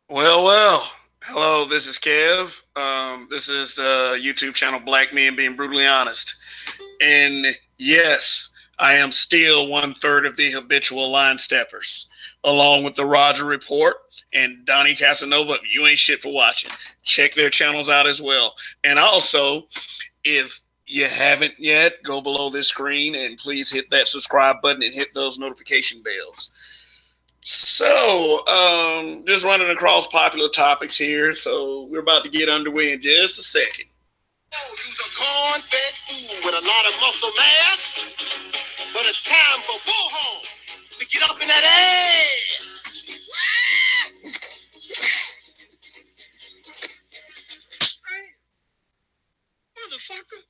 Well. Hello, this is Kev. This is the YouTube channel Black Men Being Brutally Honest. And yes, I am still one third of the habitual line steppers, along with the Roger Report and Donnie Casanova. You ain't shit for watching. Check their channels out as well. And also, if you haven't yet, go below this screen and please hit that subscribe button and hit those notification bells. Just running across popular topics here. So, we're about to get underway in just a second. You's a corn-fed fool with a lot of muscle mass, but it's time for bullhorn to get up in that ass. Motherfucker.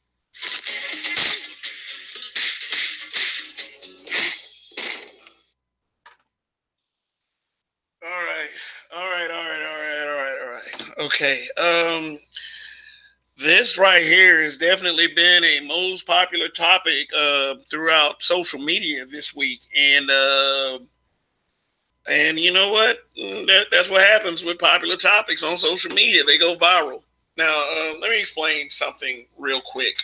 All right, all right. Okay. This right here has definitely been a most popular topic throughout social media this week, and you know what? That's what happens with popular topics on social media. They go viral. Now, let me explain something real quick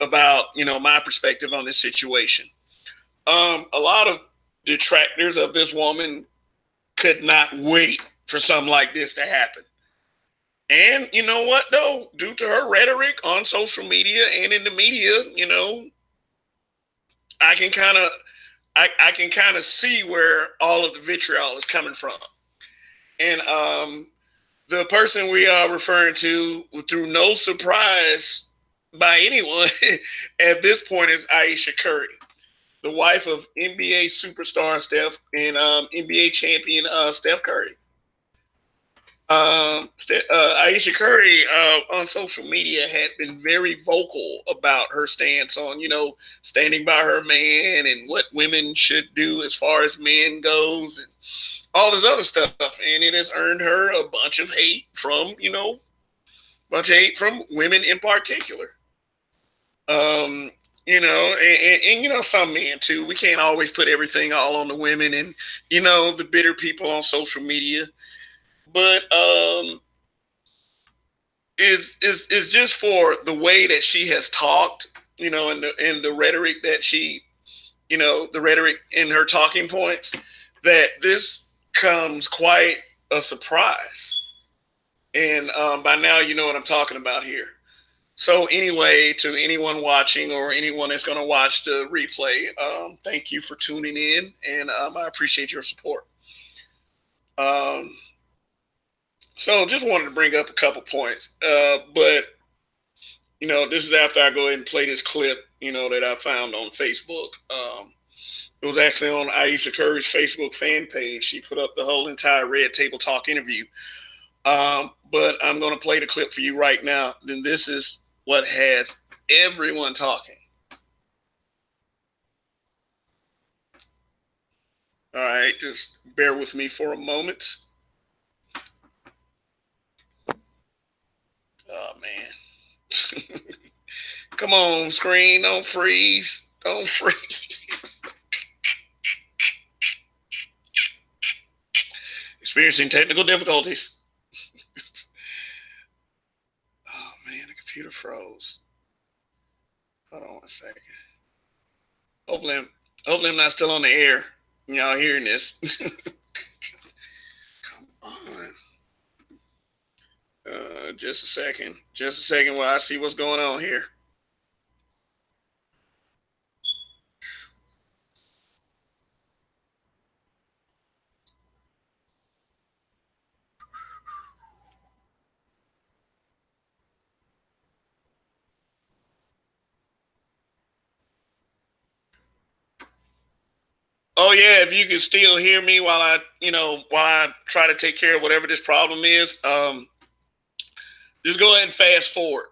about my perspective on this situation. A lot of detractors of this woman could not wait for something like this to happen. And you know what though? Due to her rhetoric on social media and in the media, I can kind of I can kind of see where all of the vitriol is coming from. And the person we are referring to, through no surprise by anyone at this point, is Ayesha Curry, the wife of NBA superstar Steph and NBA champion Steph Curry. Ayesha Curry on social media had been very vocal about her stance on, standing by her man and what women should do as far as men goes and all this other stuff. And it has earned her a bunch of hate from, women in particular. Um, some men too. We can't always put everything all on the women and, the bitter people on social media. But is just for the way that she has talked, and the rhetoric that the rhetoric in her talking points, that this comes quite a surprise. And by now, you know what I'm talking about here. So, anyway, to anyone watching or anyone that's going to watch the replay, thank you for tuning in, and I appreciate your support. Um, so, just wanted to bring up a couple points, but this is after I go ahead and play this clip, that I found on Facebook. It was actually on Ayesha Curry's Facebook fan page. She put up the whole entire Red Table Talk interview. But I'm going to play the clip for you right now. Then this is what has everyone talking. All right, just bear with me for a moment. Oh, man. Come on, screen. Don't freeze. Don't freeze. Experiencing technical difficulties. Oh, man, the computer froze. Hold on a second. Hopefully, I'm not still on the air. Y'all hearing this? Come on. Just a second. Just a second while I see what's going on here. Oh yeah, if you can still hear me while I try to take care of whatever this problem is, just go ahead and fast forward.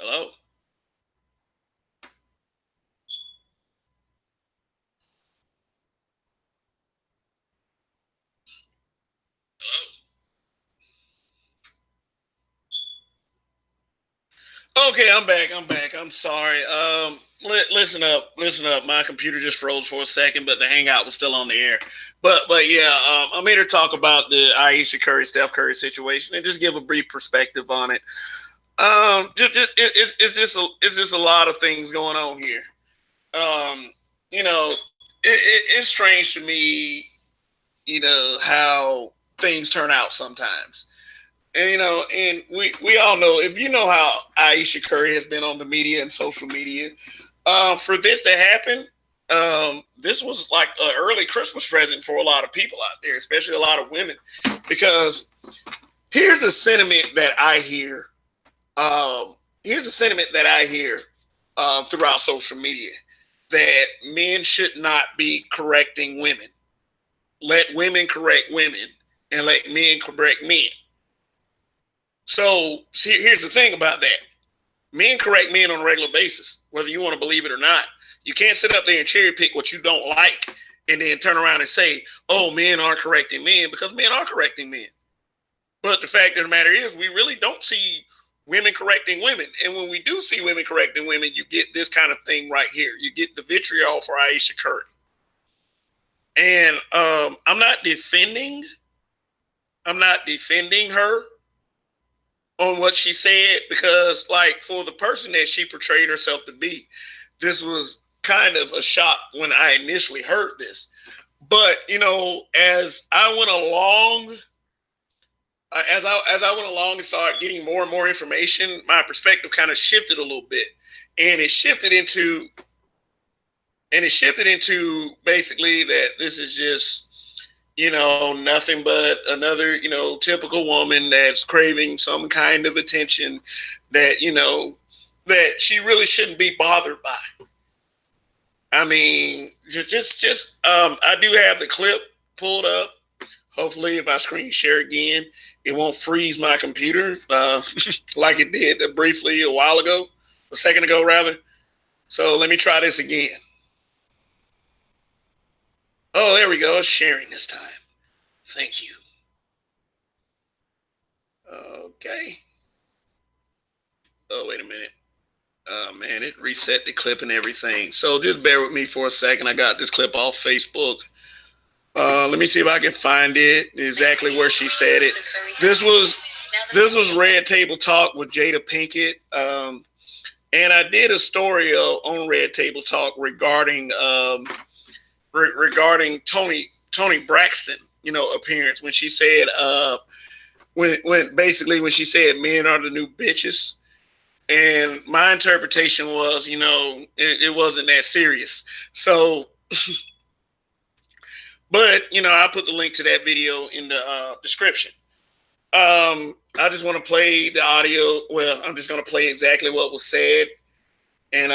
Hello? Okay, I'm back. I'm sorry. Listen up, listen up. My computer just froze for a second, but the hangout was still on the air. But yeah, I'm here to talk about the Ayesha Curry, Steph Curry situation, and just give a brief perspective on it. It's just a lot of things going on here. Um, you know, it's strange to me, how things turn out sometimes. And we all know, if you know how Ayesha Curry has been on the media and social media, for this to happen, this was like an early Christmas present for a lot of people out there, especially a lot of women, because here's a sentiment that I hear. Um, here's a sentiment that I hear throughout social media, that men should not be correcting women. Let women correct women, and let men correct men. So see, here's the thing about that. Men correct men on a regular basis, whether you want to believe it or not. You can't sit up there and cherry pick what you don't like and then turn around and say, oh, men aren't correcting men, because men are correcting men. But the fact of the matter is, we really don't see women correcting women. And when we do see women correcting women, you get this kind of thing right here. You get the vitriol for Ayesha Curry. And I'm not defending her on what she said, because, like, for the person that she portrayed herself to be, this was kind of a shock when I initially heard this. But as I went along, as I went along and started getting more and more information, my perspective kind of shifted a little bit, and it shifted into basically that this is just nothing but another, typical woman that's craving some kind of attention that, that she really shouldn't be bothered by. I mean, I do have the clip pulled up. Hopefully, if I screen share again, it won't freeze my computer like it did briefly a second ago, rather. So let me try this again. Oh, there we go. It's sharing this time. Thank you. Okay. Oh, wait a minute. Oh, man, it reset the clip and everything. So just bear with me for a second. I got this clip off Facebook. Let me see if I can find it exactly where she said it. This was Red Table Talk with Jada Pinkett. And I did a story on Red Table Talk regarding regarding Toni Braxton, appearance, when she said when she said men are the new bitches. And my interpretation was, it wasn't that serious. So, but I put the link to that video in the description. I just want to play the audio. Well, I'm just going to play exactly what was said, and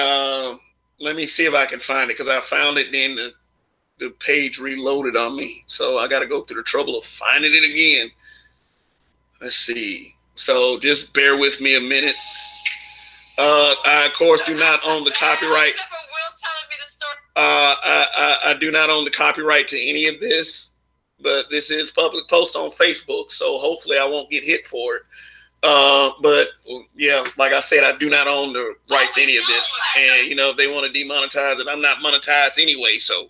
let me see if I can find it, because I found it, then the page reloaded on me, so I got to go through the trouble of finding it again. Let's see. So just bear with me a minute. I, of course, do not own the copyright. I do not own the copyright to any of this, but this is public post on Facebook, so hopefully I won't get hit for it. But yeah, like I said, I do not own the rights to any of this, and if they want to demonetize it, I'm not monetized anyway. So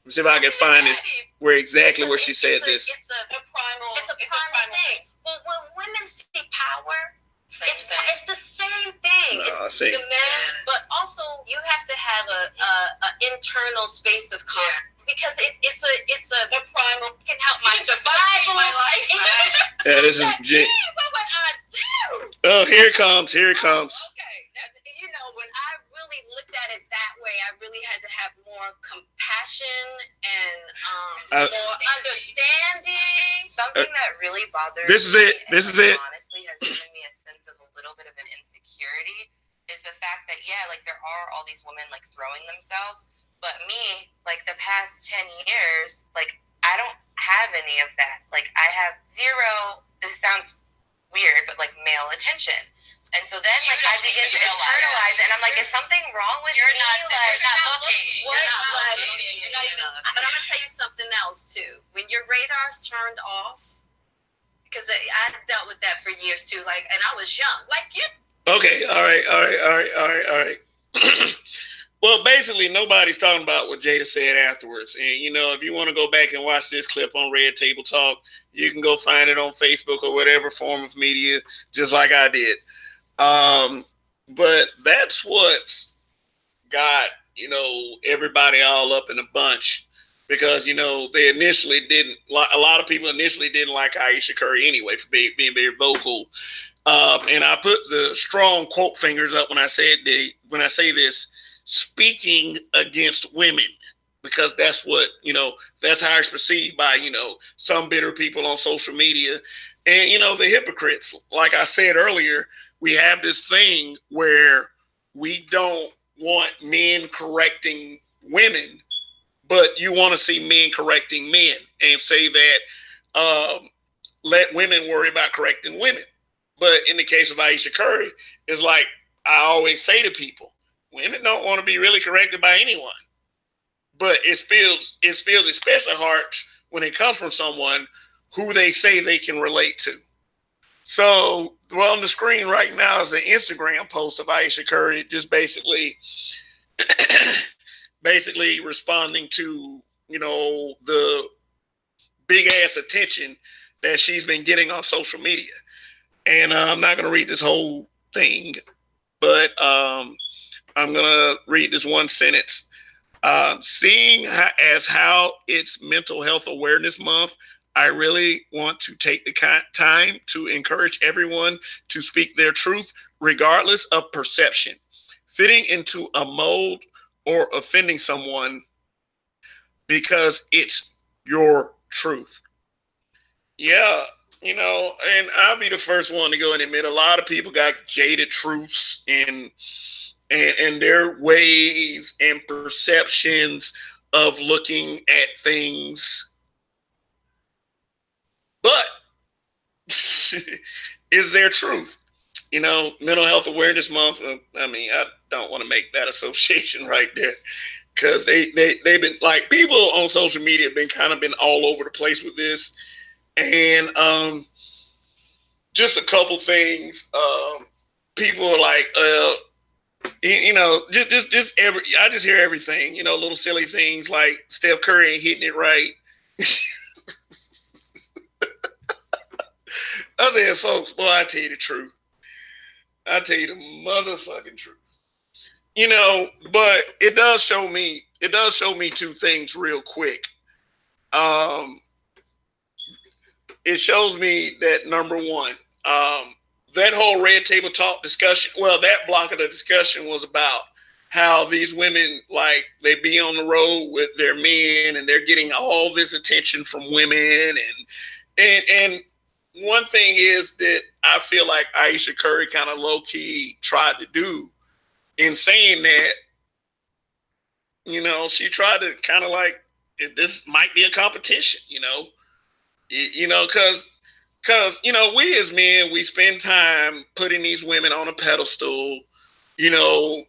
let's see if I can find this where she said this. It's a primal thing. Well, when women see power, it's the same thing. It's the men, but also you have to have a internal space of conflict, because it's a primal, can help my survival. My life. Yeah, this is what I do. Oh, here it comes. Okay, when I really looked at it that way, I really had to have more compassion and more understanding. Something that really bothers me. This is it. Honestly, has given me a sense of a little bit of an insecurity, is the fact that there are all these women throwing themselves, but me, the past 10 years, I don't have any of that. I have zero. This sounds weird, but male attention. And so then, like, I begin to internalize it, and I'm like, is something wrong with me? You're not looking. What? You're not even. But I'm gonna tell you something else too. When your radar's turned off, because I dealt with that for years too. Like, and I was young. Like you. Okay. All right. Well, basically, nobody's talking about what Jada said afterwards. And, you know, if you want to go back and watch this clip on Red Table Talk, you can go find it on Facebook or whatever form of media, just like I did. But that's what's got, you know, everybody all up in a bunch because, you know, they initially didn't, a lot of people initially didn't like Ayesha Curry anyway for being very vocal. And I put the strong quote fingers up when I say this, speaking against women, because that's what, you know, that's how it's perceived by, you know, some bitter people on social media and, you know, the hypocrites. Like I said earlier, we have this thing where we don't want men correcting women, but you want to see men correcting men and say that let women worry about correcting women. But in the case of Ayesha Curry, it's like I always say to people, women don't want to be really corrected by anyone. But it feels especially harsh when it comes from someone who they say they can relate to. So, well, on the screen right now is an Instagram post of Ayesha Curry, just basically responding to, you know, the big ass attention that she's been getting on social media. And I'm not going to read this whole thing, but I'm going to read this one sentence. Seeing as how it's Mental Health Awareness Month, I really want to take the time to encourage everyone to speak their truth, regardless of perception. Fitting into a mold or offending someone because it's your truth. Yeah, you know, and I'll be the first one to go and admit a lot of people got jaded truths and their ways and perceptions of looking at things. But is there truth? You know, Mental Health Awareness Month. I mean, I don't want to make that association right there because they've been like people on social media have been all over the place with this. And just a couple things. People are like, you know, just I just hear everything. You know, little silly things like Steph Curry ain't hitting it right. I said, folks, boy, I tell you the truth. I tell you the motherfucking truth. You know, but it does show me two things real quick. It shows me that number one, that whole Red Table Talk discussion, well, that block of the discussion was about how these women, like, they be on the road with their men and they're getting all this attention from women. And one thing is that I feel like Ayesha Curry kind of low-key tried to do in saying that, you know, she tried to kind of like, this might be a competition, you know, because, you know, we as men, we spend time putting these women on a pedestal, you know,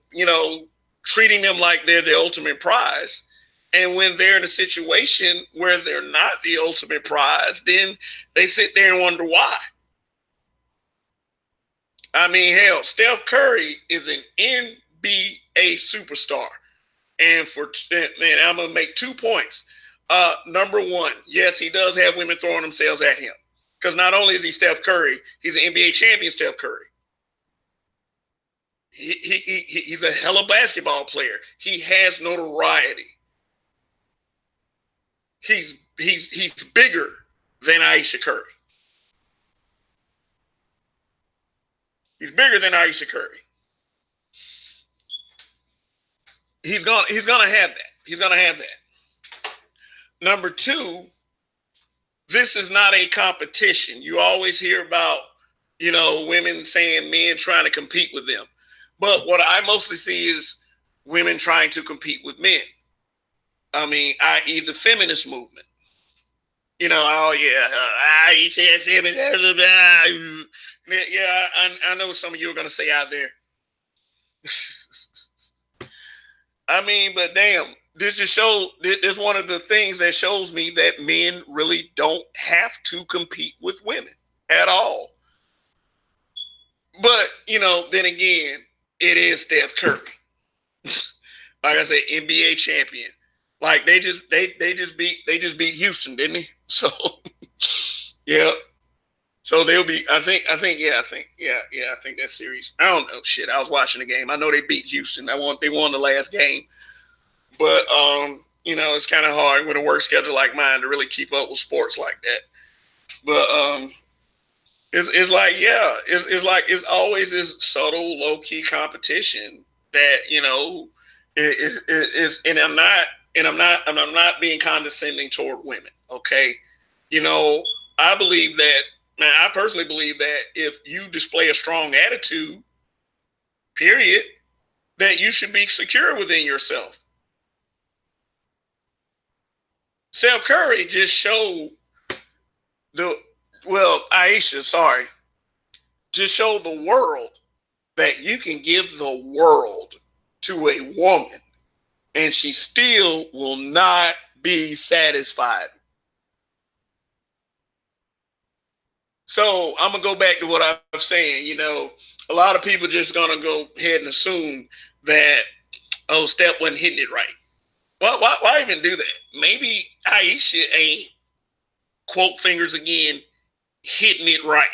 treating them like they're the ultimate prize. And when they're in a situation where they're not the ultimate prize, then they sit there and wonder why. I mean, hell, Steph Curry is an NBA superstar. And I'm going to make 2 points. Number one, yes, he does have women throwing themselves at him. Because not only is he Steph Curry, he's an NBA champion Steph Curry. He's a hella basketball player. He has notoriety. He's bigger than Ayesha Curry. He's bigger than Ayesha Curry. He's gonna have that. He's gonna have that. Number two, this is not a competition. You always hear about, you know, women saying men trying to compete with them. But what I mostly see is women trying to compete with men. I mean, i.e. the feminist movement. You know, oh yeah, you said yeah, I know some of you are gonna say out there. I mean, but damn, this just show. This is one of the things that shows me that men really don't have to compete with women at all. But you know, then again, it is Steph Curry. Like I said, NBA champion. Like they just beat Houston, didn't they? So yeah. So they'll be. I think that series. I don't know. Shit, I was watching the game. I know they beat Houston. They won the last game. But you know, it's kind of hard with a work schedule like mine to really keep up with sports like that. But it's like it's like it's always this subtle, low key competition that you know is and I'm not being condescending toward women. Okay, you know, I believe that. Man, I personally believe that if you display a strong attitude, period, that you should be secure within yourself. Steph Curry just showed Ayesha, sorry, just showed the world that you can give the world to a woman and she still will not be satisfied. So I'm gonna go back to what I'm saying. You know, a lot of people just gonna go ahead and assume that Steph wasn't hitting it right. Well, why even do that? Maybe Ayesha ain't, quote fingers again, hitting it right.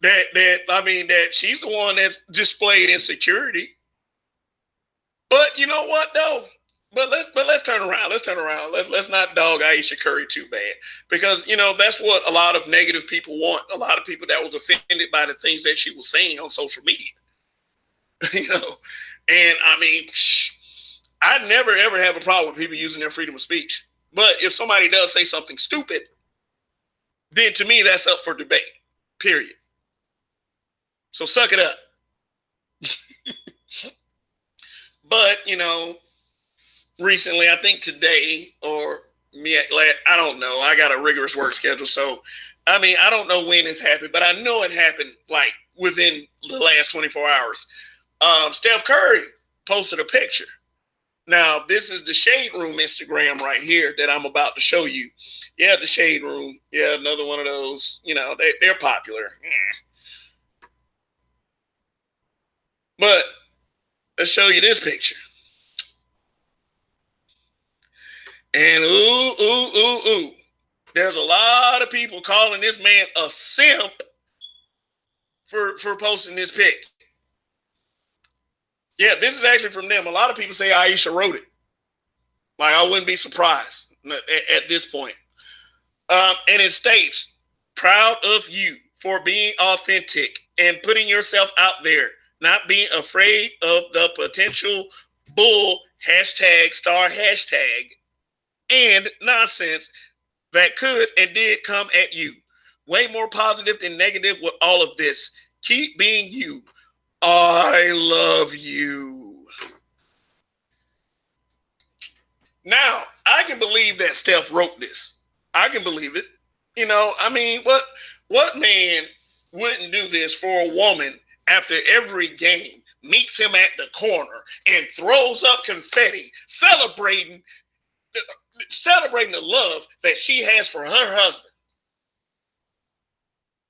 that she's the one that's displayed insecurity. But you know what though? Let's turn around. Let's turn around. Let's not dog Ayesha Curry too bad, because you know that's what a lot of negative people want. A lot of people that was offended by the things that she was saying on social media. You know, and I mean, I never ever have a problem with people using their freedom of speech. But if somebody does say something stupid, then to me that's up for debate. Period. So suck it up. But you know, recently, I think today or I don't know. I got a rigorous work schedule, so I mean, I don't know when this happened, but I know it happened like within the last 24 hours. Steph Curry posted a picture. Now, this is the Shade Room Instagram right here that I'm about to show you. Yeah, the Shade Room. Yeah, another one of those. You know, they're popular. But let's show you this picture. And ooh. There's a lot of people calling this man a simp for posting this pic. Yeah, this is actually from them. A lot of people say Ayesha wrote it. Like, I wouldn't be surprised at this point. And it states, proud of you for being authentic and putting yourself out there, not being afraid of the potential bull #*# and nonsense that could and did come at you. Way more positive than negative with all of this. Keep being you. I love you. Now, I can believe that Steph wrote this. I can believe it. You know, I mean, what man wouldn't do this for a woman after every game, meets him at the corner and throws up confetti, celebrating the love that she has for her husband?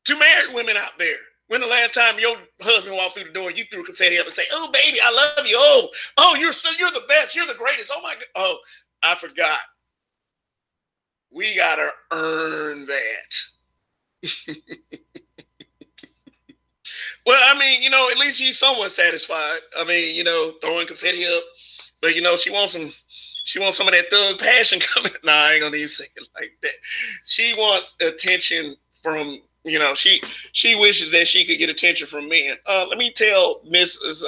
To married women out there, when the last time your husband walked through the door, you threw confetti up and say, "Oh, baby, I love you. Oh, you're the best. You're the greatest. Oh my God. Oh, I forgot. We gotta earn that." Well, I mean, you know, at least she's somewhat satisfied. I mean, you know, throwing confetti up, but you know, she wants some of that thug passion coming. Nah, I ain't gonna even say it like that. She wants attention from, you know, she wishes that she could get attention from men. Let me tell Mrs.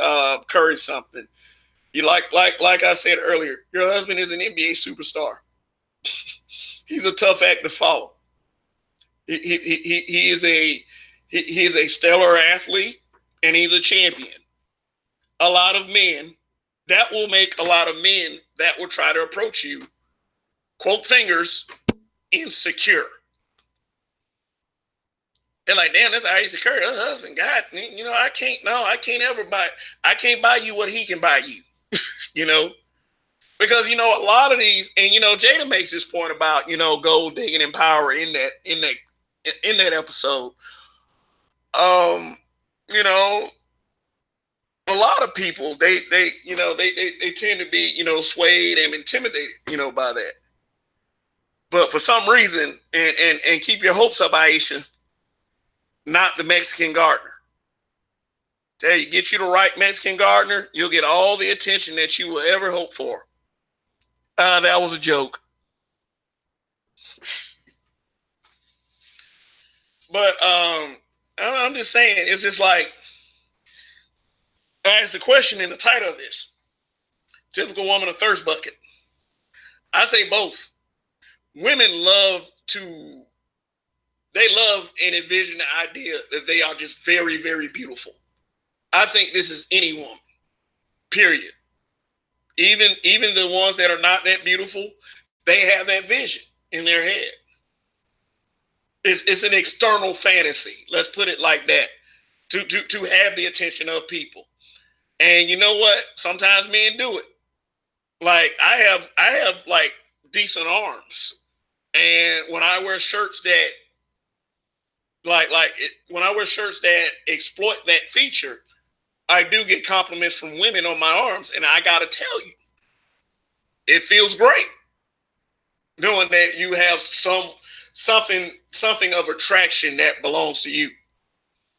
Curry something. You like I said earlier, your husband is an NBA superstar. He's a tough act to follow. He is a stellar athlete, and he's a champion. A lot of men, that will make a lot of men that will try to approach you quote fingers, insecure. They're like, damn, that's Ayesha Curry, her husband. God, I can't buy you what he can buy you. Because a lot of these, and Jada makes this point about gold digging and power in that episode. A lot of people they tend to be swayed and intimidated by that. But for some reason, and keep your hopes up, Ayesha, not the Mexican gardener. Tell you, get you the right Mexican gardener, you'll get all the attention that you will ever hope for. That was a joke. But I'm just saying, it's just like, I asked the question in the title of this, typical woman of thirst bucket. I say both. Women love and envision the idea that they are just very, very beautiful. I think this is any woman, period. Even the ones that are not that beautiful, they have that vision in their head. It's an external fantasy. Let's put it like that. To have the attention of people. And you know what? Sometimes men do it. Like I have like decent arms. And when I wear shirts that when I wear shirts that exploit that feature, I do get compliments from women on my arms, and I gotta tell you, it feels great knowing that you have something of attraction that belongs to you.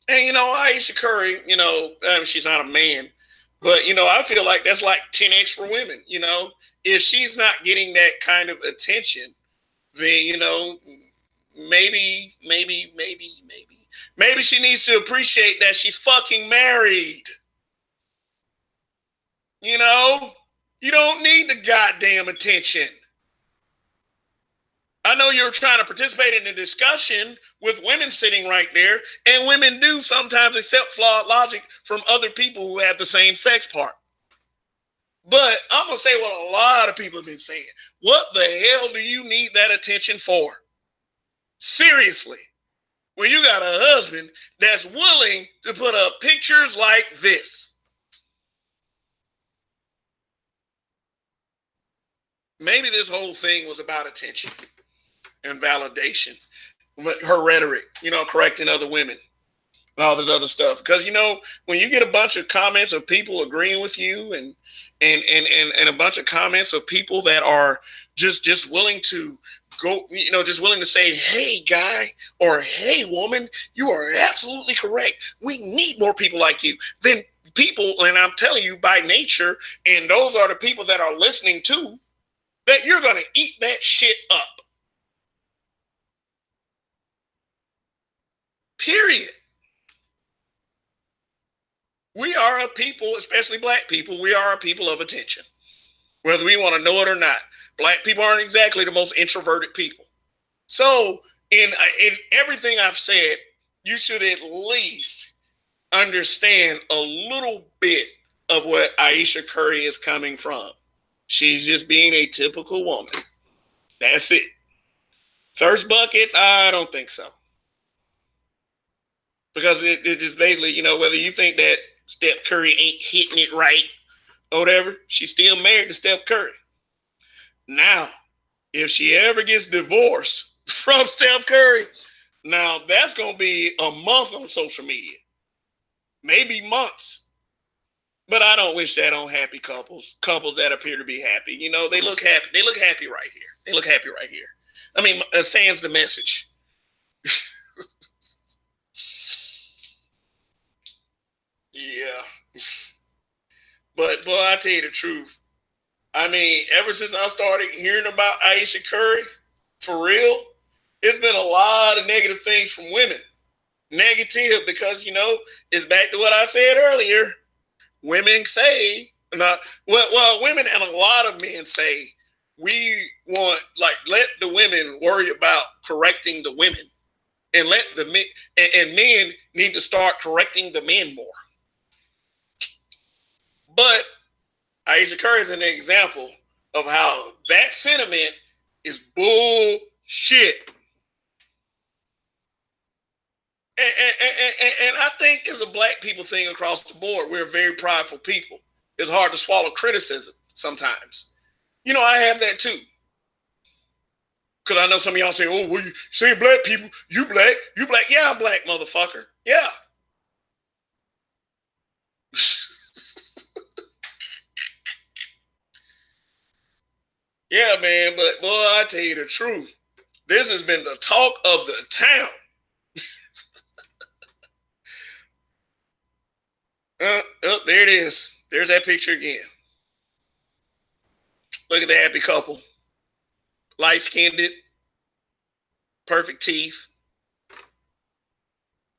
And Ayesha Curry, she's not a man, but I feel like that's like 10x for women. If she's not getting that kind of attention, then maybe she needs to appreciate that she's fucking married. You don't need the goddamn attention. I know you're trying to participate in the discussion with women sitting right there, and women do sometimes accept flawed logic from other people who have the same sex part. But I'm going to say what a lot of people have been saying. What the hell do you need that attention for? Seriously. When you got a husband that's willing to put up pictures like this. Maybe this whole thing was about attention and validation. Her rhetoric, correcting other women and all this other stuff. Because, when you get a bunch of comments of people agreeing with you and a bunch of comments of people that are just willing to go, just willing to say, hey, guy, or hey, woman, you are absolutely correct. We need more people like you. Then people, and I'm telling you by nature, and those are the people that are listening to, that you're going to eat that shit up. Period. We are a people, especially black people, we are a people of attention. Whether we want to know it or not. Black people aren't exactly the most introverted people. So in everything I've said, you should at least understand a little bit of what Ayesha Curry is coming from. She's just being a typical woman. That's it. Thirst bucket? I don't think so. Because it just basically, whether you think that Steph Curry ain't hitting it right or whatever, she's still married to Steph Curry. Now, if she ever gets divorced from Steph Curry, now that's going to be a month on social media. Maybe months. But I don't wish that on happy couples that appear to be happy. They look happy. They look happy right here. They look happy right here. I mean, sans the message. Yeah. But, boy, I tell you the truth. I mean, ever since I started hearing about Ayesha Curry, for real, it's been a lot of negative things from women. Negative because, it's back to what I said earlier. Women say, women and a lot of men say, we want, let the women worry about correcting the women, and let the men, and men need to start correcting the men more. But Ayesha Curry is an example of how that sentiment is bullshit. And I think it's a black people thing across the board. We're very prideful people. It's hard to swallow criticism sometimes. You know, I have that too. Because I know some of y'all say, oh, well, you saying black people, you black. Yeah, I'm black, motherfucker. Yeah. Yeah, man, but boy, I tell you the truth. This has been the talk of the town. There it is. There's that picture again. Look at the happy couple. Light-skinned, perfect teeth,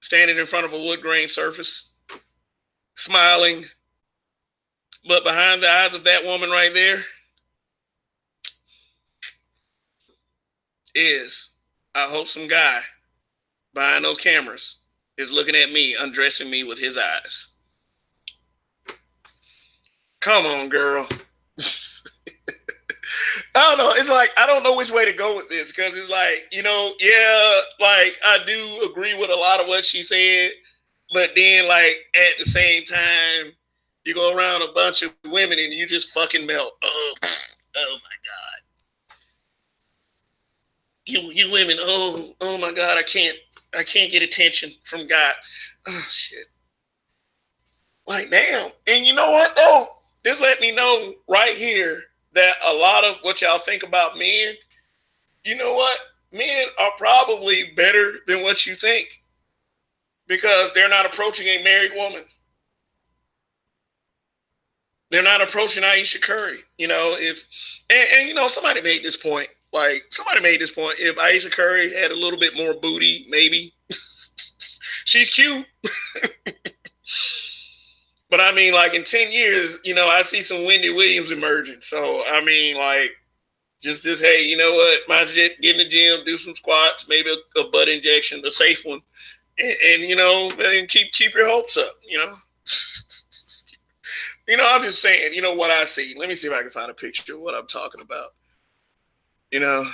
standing in front of a wood grain surface, smiling. But behind the eyes of that woman right there is a wholesome guy behind those cameras is looking at me, undressing me with his eyes. Come on, girl. I don't know. It's like, I don't know which way to go with this because it's like, you know, yeah, like I do agree with a lot of what she said. But then, like, at the same time, you go around a bunch of women and you just fucking melt. Oh my God. You women, oh my God, I can't get attention from God. Oh shit. Like, damn. And you know what though? This let me know right here that a lot of what y'all think about men, you know what? Men are probably better than what you think because they're not approaching a married woman. They're not approaching Ayesha Curry. You know, and you know, somebody made this point. If Ayesha Curry had a little bit more booty, maybe. She's cute. But I mean, like in 10 years, you know, I see some Wendy Williams emerging. So, I mean, like, just hey, you know what? Might as well get in the gym, do some squats, maybe a butt injection, a safe one. And you know, and keep your hopes up, you know. You know, I'm just saying, you know, what I see. Let me see if I can find a picture of what I'm talking about. You know.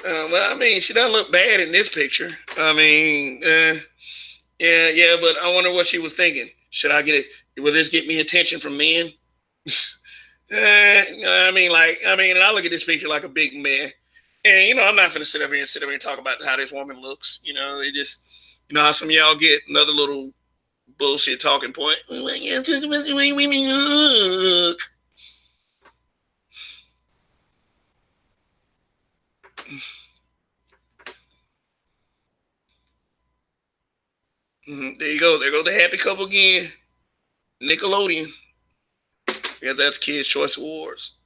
Well, I mean, she doesn't look bad in this picture. I mean, yeah, but I wonder what she was thinking. Should I get it? Will this get me attention from men? I mean, and I look at this picture like a big man. And, you know, I'm not going to sit over here and talk about how this woman looks. You know, they just, you know, how some of y'all get another little bullshit talking point. Well, yeah, talking about the way women look. There you go. There goes the happy couple again. Nickelodeon. Because that's Kids' Choice Awards.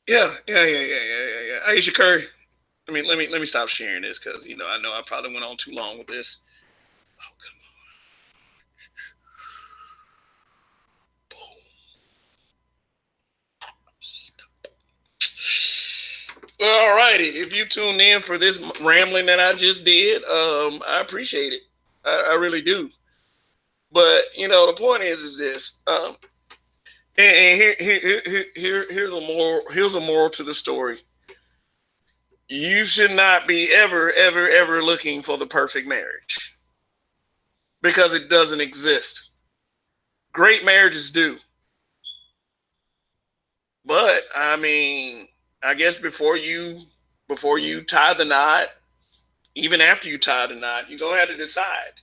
Yeah. Ayesha Curry. I mean, let me stop sharing this because, you know I probably went on too long with this. Oh, come on. Well, all righty. If you tuned in for this rambling that I just did, I appreciate it. I really do. But, you know, the point is this. And here's a moral to the story. You should not be ever looking for the perfect marriage because it doesn't exist. Great marriages do. But I mean, I guess before you tie the knot, even after you tie the knot, you're gonna have to decide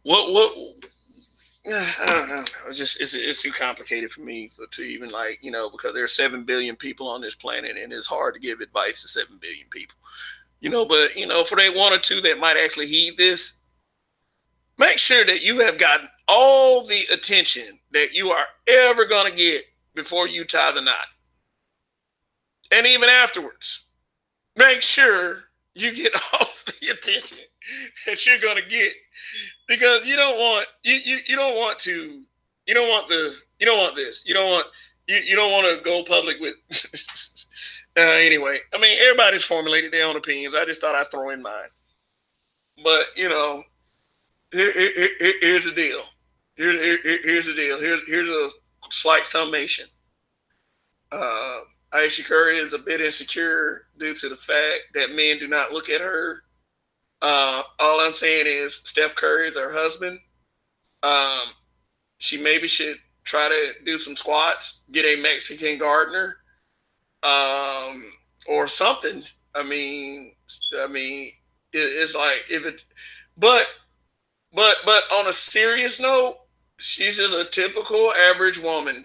what I don't know. It's too complicated for me to even, like, you know, because there are 7 billion people on this planet and it's hard to give advice to 7 billion people, you know, but, you know, for that one or two that might actually heed this, make sure that you have gotten all the attention that you are ever going to get before you tie the knot. And even afterwards, make sure you get all the attention that you're going to get. Because you don't want to go public with Anyway, I mean, everybody's formulated their own opinions. I just thought I'd throw in mine. But here's the deal. Here's the deal. Here's a slight summation. Uh, Ayesha Curry is a bit insecure due to the fact that men do not look at her. All I'm saying is Steph Curry is her husband. Um, she maybe should try to do some squats, get a Mexican gardener, um, or something. It's like if it, but but on a serious note, she's just a typical average woman.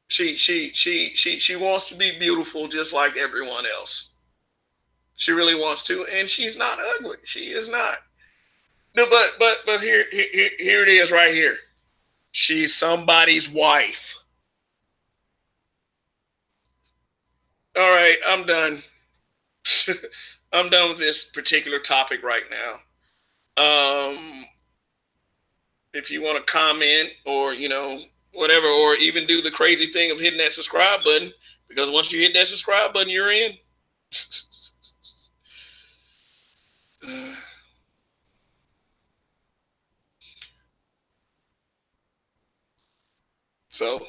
She wants to be beautiful just like everyone else. She really wants to, and she's not ugly. She is not. No, but here it is right here. She's somebody's wife. All right, I'm done. I'm done with this particular topic right now. If you want to comment or whatever, or even do the crazy thing of hitting that subscribe button, because once you hit that subscribe button, you're in. So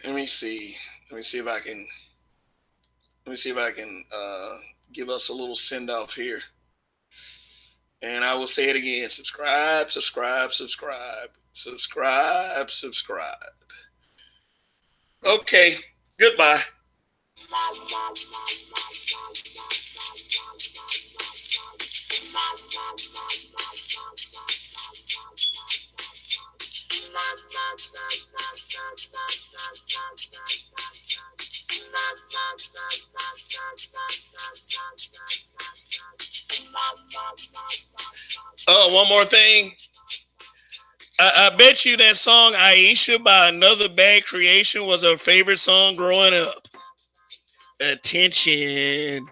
let me see. Let me see if I can. Let me see if I can give us a little send off here. And I will say it again: subscribe, subscribe, subscribe, subscribe, subscribe. Okay. Goodbye. Oh, one more thing. I bet you that song Ayesha by Another Bad Creation was her favorite song growing up. Attention.